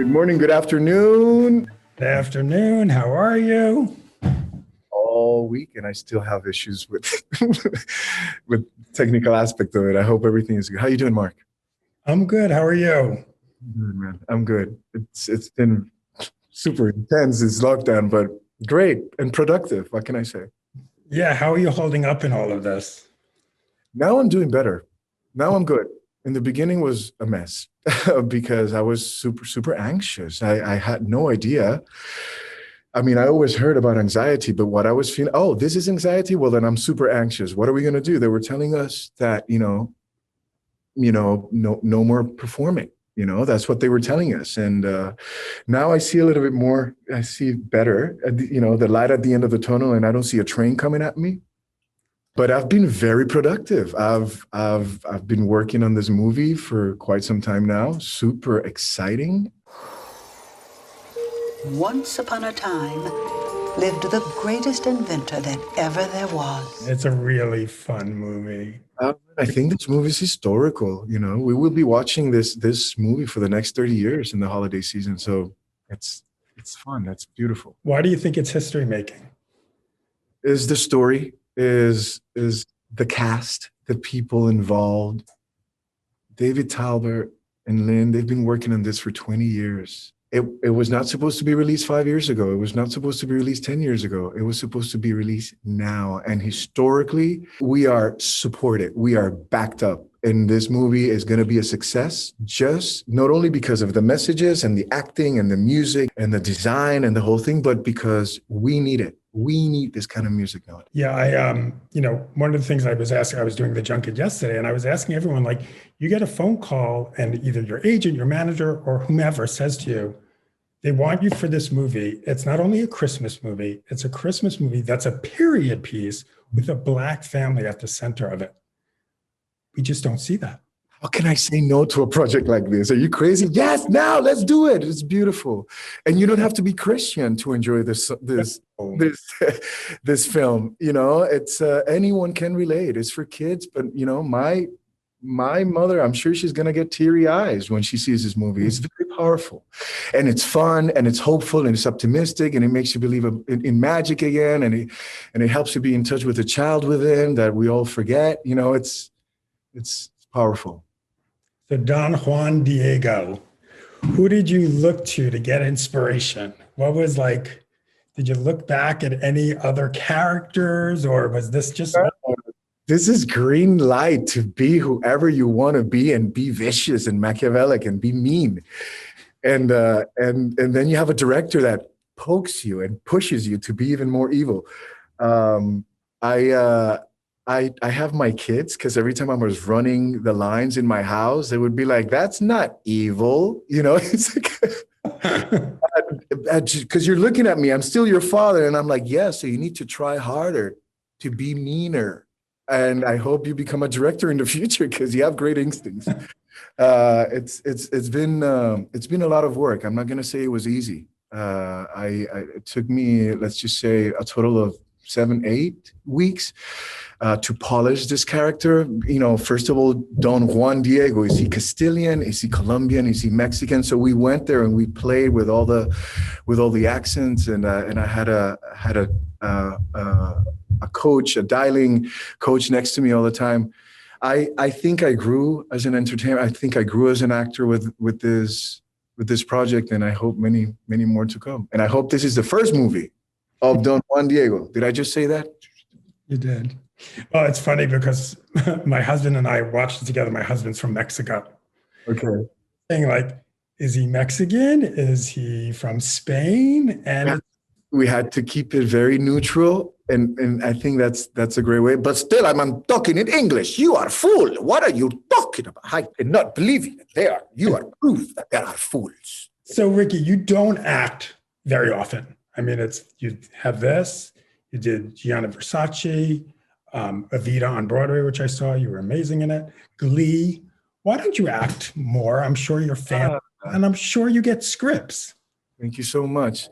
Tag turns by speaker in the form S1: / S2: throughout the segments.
S1: Good morning, good afternoon.
S2: Good afternoon. How are you?
S1: All week, and I still have issues with with technical aspect of it. I hope everything is good. How you doing, Mark?
S2: I'm good. How are you?
S1: Good, man. I'm good. It's been super intense this lockdown, but great and productive. What can I say?
S2: Yeah, how are you holding up in all of this?
S1: Now I'm doing better. Now I'm good. In the beginning was a mess because I was super anxious. I had no idea. I mean, I always heard about anxiety, but what I was feeling, oh, this is anxiety. Well, then I'm super anxious. What are we going to do? They were telling us that, no more performing. That's what they were telling us. And now I see a little bit more. I see better. The light at the end of the tunnel, and I don't see a train coming at me. But I've been very productive. I've been working on this movie for quite some time now. Super exciting.
S3: Once upon a time, lived the greatest inventor that ever there was.
S2: It's a really fun movie.
S1: I think this movie is historical. We will be watching this movie for the next 30 years in the holiday season. So it's fun. That's beautiful.
S2: Why do you think it's history making?
S1: Is the story, is the cast, the people involved. David Talbot and Lynn, they've been working on this for 20 years. It was not supposed to be released 5 years ago. It was not supposed to be released 10 years ago. It was supposed to be released now. And historically, we are supported. We are backed up. And this movie is going to be a success, just not only because of the messages and the acting and the music and the design and the whole thing, but because we need it. We need this kind of music now.
S2: Yeah, one of the things I was doing the junket yesterday, and I was asking everyone, like, you get a phone call and either your agent, your manager, or whomever says to you, they want you for this movie. It's not only a Christmas movie, it's a Christmas movie that's a period piece with a Black family at the center of it. We just don't see that.
S1: How can I say no to a project like this? Are you crazy? Yes, now let's do it. It's beautiful. And you don't have to be Christian to enjoy this film. It's anyone can relate. It's for kids, but my mother, I'm sure she's going to get teary eyes when she sees this movie. It's very powerful, and it's fun, and it's hopeful, and it's optimistic, and it makes you believe in magic again, and it helps you be in touch with the child within that we all forget. It's powerful.
S2: So Don Juan Diego, who did you look to get inspiration? What was like, did you look back at any other characters, or was this just...
S1: This is green light to be whoever you want to be and be vicious and Machiavellic and be mean. And then you have a director that pokes you and pushes you to be even more evil. I have my kids, because every time I was running the lines in my house, they would be like, that's not evil. It's like, because you're looking at me, I'm still your father. And I'm like, yeah, so you need to try harder to be meaner. And I hope you become a director in the future because you have great instincts. It's been a lot of work. I'm not going to say it was easy. It took me, let's just say, a total of 7-8 weeks to polish this character. First of all, Don Juan Diego, is he Castilian? Is he Colombian? Is he Mexican? So we went there and we played with all the accents, and I had a coach, a dialing coach next to me all the time. I think I grew as an entertainer. I think I grew as an actor with this project, and I hope many more to come. And I hope this is the first movie of Don Juan Diego. Did I just say that?
S2: You did. Well, it's funny because my husband and I watched it together. My husband's from Mexico.
S1: Okay.
S2: Saying like, is he Mexican? Is he from Spain? And
S1: we had to keep it very neutral. And I think that's a great way. But still, I'm talking in English. You are fool. What are you talking about? I cannot believe it. You are proof that there are fools.
S2: So, Ricky, you don't act very often. I mean, you have this. You did Gianna Versace, Evita on Broadway, which I saw. You were amazing in it. Glee. Why don't you act more? I'm sure you're fan, and I'm sure you get scripts.
S1: Thank you so much.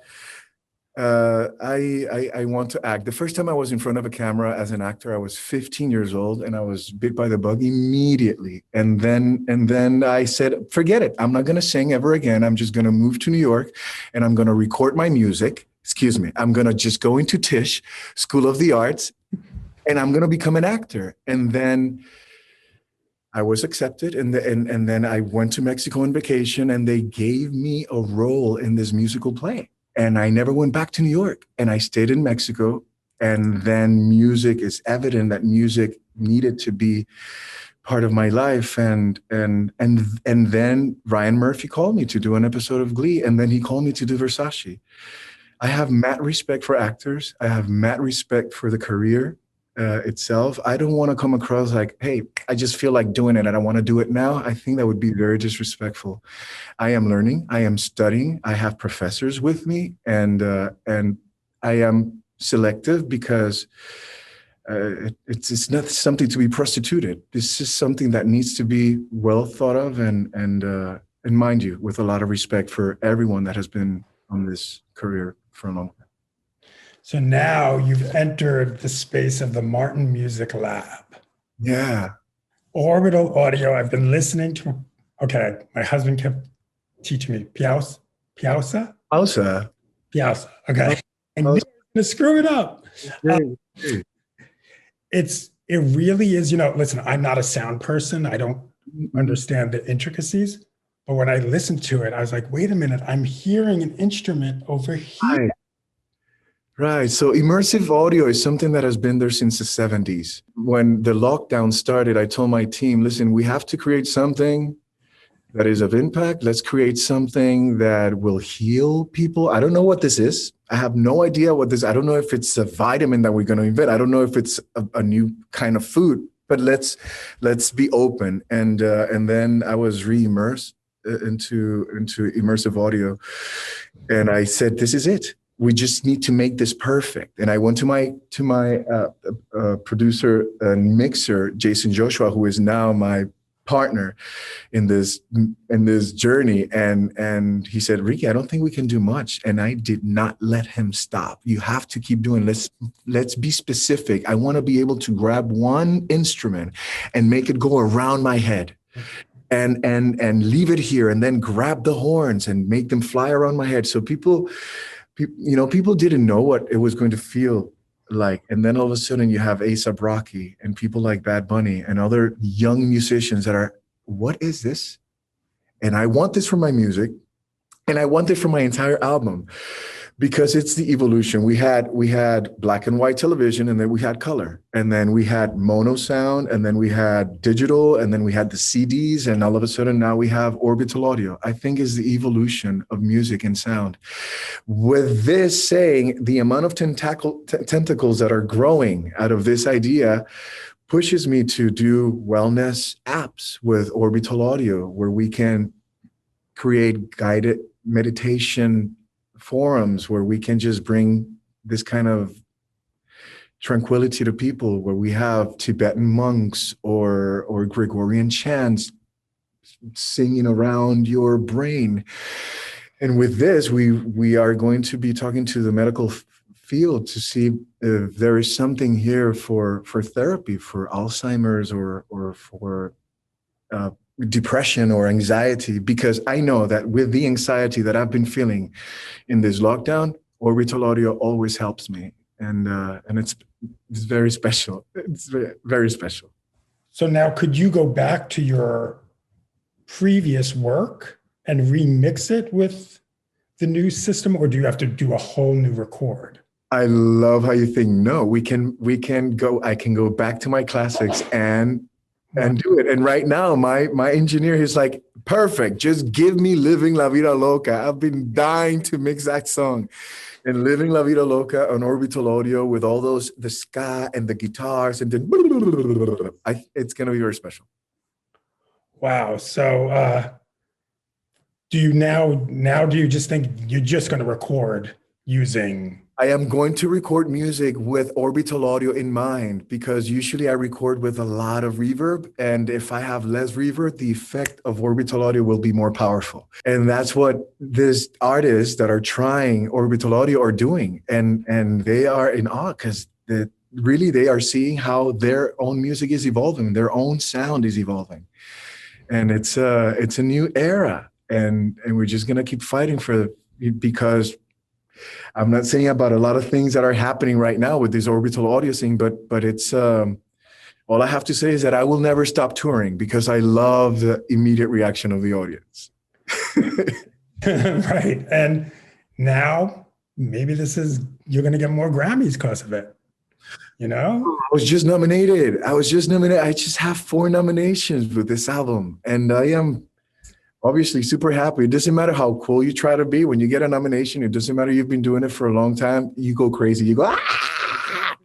S1: I want to act. The first time I was in front of a camera as an actor, I was 15 years old, and I was bit by the bug immediately. And then I said, forget it. I'm not going to sing ever again. I'm just going to move to New York, and I'm going to record my music. Excuse me. I'm going to just go into Tisch, School of the Arts, and I'm going to become an actor. And then I was accepted, and then I went to Mexico on vacation, and they gave me a role in this musical play. And I never went back to New York, and I stayed in Mexico. And then music is evident that music needed to be part of my life. And then Ryan Murphy called me to do an episode of Glee, and then he called me to do Versace. I have mad respect for actors. I have mad respect for the career itself. I don't want to come across like, hey, I just feel like doing it and I want to do it now. I think that would be very disrespectful. I am learning. I am studying. I have professors with me, and I am selective because it's not something to be prostituted. This is something that needs to be well thought of, and mind you, with a lot of respect for everyone that has been on this career for a long time.
S2: So now you've entered the space of the Martin Music Lab.
S1: Yeah.
S2: Orbital audio. I've been listening to. Okay, my husband kept teaching me Piausa.
S1: Pausa.
S2: Piausa. Okay, and I'm gonna screw it up. It really is. Listen, I'm not a sound person. I don't understand the intricacies. But when I listened to it, I was like, wait a minute, I'm hearing an instrument over here.
S1: Right. So immersive audio is something that has been there since the 70s. When the lockdown started, I told my team, listen, we have to create something that is of impact. Let's create something that will heal people. I don't know what this is. I have no idea what this, I don't know if it's a vitamin that we're going to invent. I don't know if it's a new kind of food, but let's be open. And then I was re-immersed into immersive audio. And I said, this is it. We just need to make this perfect. And I went to my producer and mixer, Jason Joshua, who is now my partner in this journey. And he said, Ricky, I don't think we can do much. And I did not let him stop. You have to keep doing. Let's be specific. I want to be able to grab one instrument and make it go around my head. And leave it here, and then grab the horns and make them fly around my head. So people didn't know what it was going to feel like. And then all of a sudden you have A$AP Rocky and people like Bad Bunny and other young musicians that are, what is this? And I want this for my music, and I want it for my entire album, because it's the evolution. We had black and white television, and then we had color, and then we had mono sound, and then we had digital, and then we had the CDs, and all of a sudden now we have orbital audio. I think is the evolution of music and sound. With this saying, the amount of tentacles that are growing out of this idea pushes me to do wellness apps with orbital audio, where we can create guided meditation forums where we can just bring this kind of tranquility to people, where we have Tibetan monks or Gregorian chants singing around your brain. And with this, we are going to be talking to the medical field to see if there is something here for therapy, for Alzheimer's or for depression or anxiety, because I know that with the anxiety that I've been feeling in this lockdown, orbital audio always helps me, and it's very special. It's very, very special.
S2: So now, could you go back to your previous work and remix it with the new system, or do you have to do a whole new record?
S1: I love how you think. No, we can go. I can go back to my classics and do it. And right now, my engineer is like, perfect. Just give me Living La Vida Loca. I've been dying to mix that song. And Living La Vida Loca on orbital audio with all those, the ska and the guitars, and then it's going to be very special.
S2: Wow. So do you now do you just think you're just going to record using
S1: I am going to record music with orbital audio in mind because usually I record with a lot of reverb. And if I have less reverb, the effect of orbital audio will be more powerful. And that's what these artists that are trying orbital audio are doing. And they are in awe because really they are seeing how their own music is evolving, their own sound is evolving. And it's a new era. And we're just going to keep fighting for it because I'm not saying about a lot of things that are happening right now with this orbital audio thing, but it's all I have to say is that I will never stop touring because I love the immediate reaction of the audience.
S2: Right. And now maybe you're going to get more Grammys because of it. You know?
S1: I was just nominated. I just have 4 nominations with this album. And I am obviously super happy. It doesn't matter how cool you try to be. When you get a nomination, it doesn't matter you've been doing it for a long time. You go crazy. You go, ah!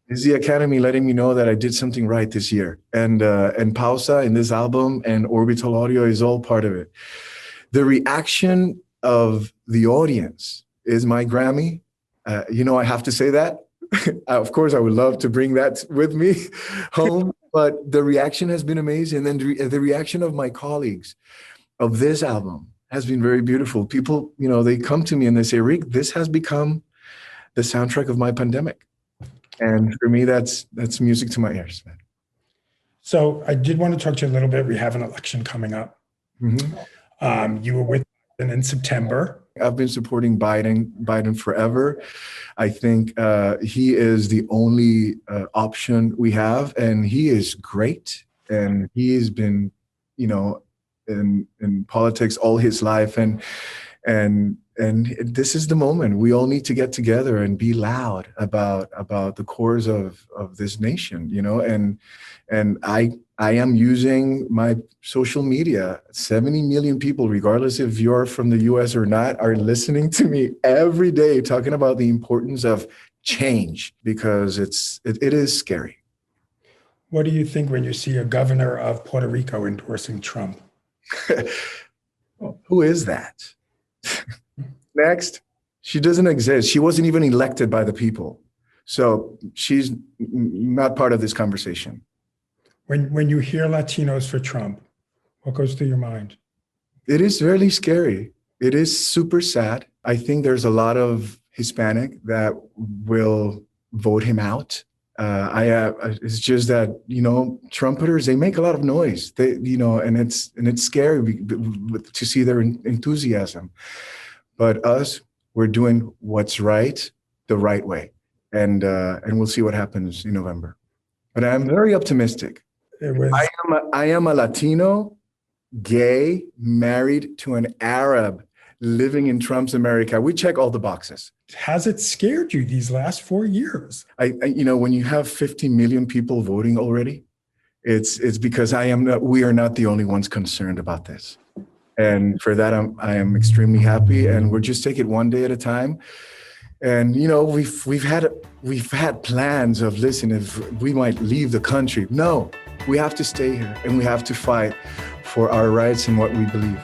S1: It's the Academy letting me know that I did something right this year. And Pausa in this album and Orbital Audio is all part of it. The reaction of the audience is my Grammy. I have to say that. Of course, I would love to bring that with me home, but the reaction has been amazing. And the reaction of my colleagues of this album has been very beautiful. People, they come to me and they say, Rick, this has become the soundtrack of my pandemic. And for me, that's music to my ears, man.
S2: So I did want to talk to you a little bit. We have an election coming up. Mm-hmm. You were with Biden in September.
S1: I've been supporting Biden forever. I think he is the only option we have, and he is great. And he has been, in politics all his life, and this is the moment. We all need to get together and be loud about the cores of this nation, and I am using my social media. 70 million people, regardless if you're from the US or not, are listening to me every day talking about the importance of change because it is scary.
S2: What do you think when you see a governor of Puerto Rico endorsing Trump?
S1: Who is that? Next. She doesn't exist. She wasn't even elected by the people. So she's not part of this conversation.
S2: When you hear Latinos for Trump, what goes through your mind?
S1: It is really scary. It is super sad. I think there's a lot of Hispanic that will vote him out. It's just that, Trumpeters, they make a lot of noise. And it's scary to see their enthusiasm. But us, we're doing what's right, the right way. And we'll see what happens in November. But I'm very optimistic. I am a Latino, gay, married to an Arab, living in Trump's America. We check all the boxes.
S2: Has it scared you these last 4 years?
S1: When you have 50 million people voting already, it's because we are not the only ones concerned about this. And for that, I am extremely happy. And we'll just take it one day at a time. And we've had plans of, listen, if we might leave the country. No, we have to stay here and we have to fight for our rights and what we believe.